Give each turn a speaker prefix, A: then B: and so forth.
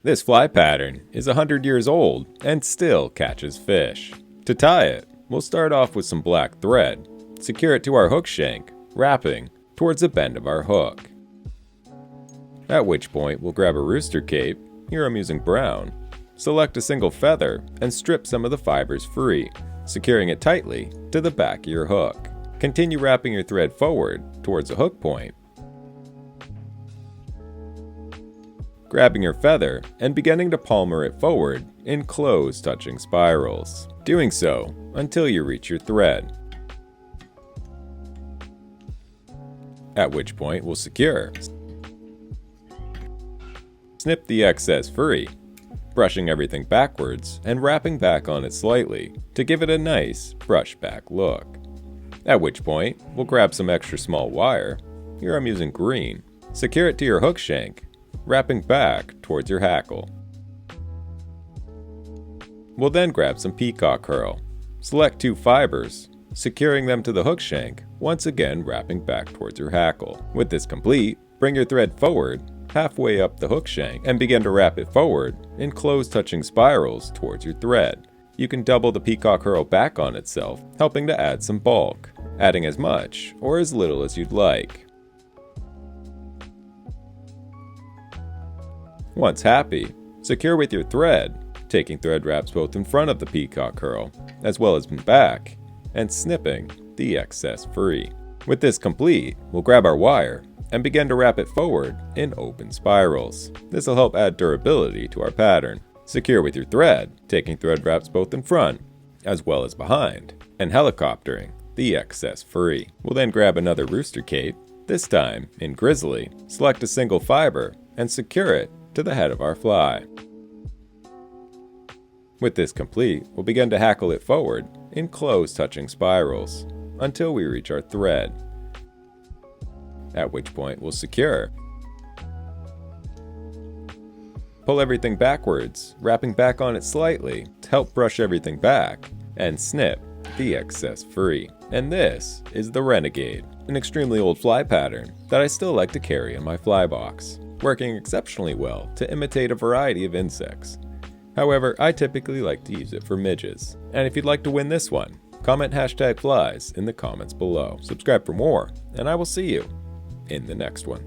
A: This fly pattern is 100 years old and still catches fish. To tie it, we'll start off with some black thread, secure it to our hook shank, wrapping towards the bend of our hook. At which point we'll grab a rooster cape, here I'm using brown, select a single feather and strip some of the fibers free, securing it tightly to the back of your hook. Continue wrapping your thread forward towards the hook point, grabbing your feather and beginning to palmer it forward in close touching spirals, doing so until you reach your thread. At which point we'll secure. Snip the excess free, brushing everything backwards and wrapping back on it slightly to give it a nice brush back look. At which point we'll grab some extra small wire, here I'm using green, secure it to your hook shank, wrapping back towards your hackle. We'll then grab some peacock herl, select 2 fibers, securing them to the hook shank, once again wrapping back towards your hackle. With this complete, bring your thread forward, halfway up the hook shank, and begin to wrap it forward in close touching spirals towards your thread. You can double the peacock herl back on itself, helping to add some bulk, adding as much or as little as you'd like. Once happy, secure with your thread, taking thread wraps both in front of the peacock herl, as well as in back, and snipping the excess free. With this complete, we'll grab our wire and begin to wrap it forward in open spirals. This will help add durability to our pattern. Secure with your thread, taking thread wraps both in front, as well as behind, and helicoptering the excess free. We'll then grab another rooster cape, this time in grizzly, select a single fiber, and secure it to the head of our fly. With this complete, we'll begin to hackle it forward in close touching spirals until we reach our thread. At which point we'll secure. Pull everything backwards, wrapping back on it slightly to help brush everything back, and snip the excess free. And this is the Renegade, an extremely old fly pattern that I still like to carry in my fly box, working exceptionally well to imitate a variety of insects. However, I typically like to use it for midges. And if you'd like to win this one, comment #flies in the comments below. Subscribe for more, and I will see you in the next one.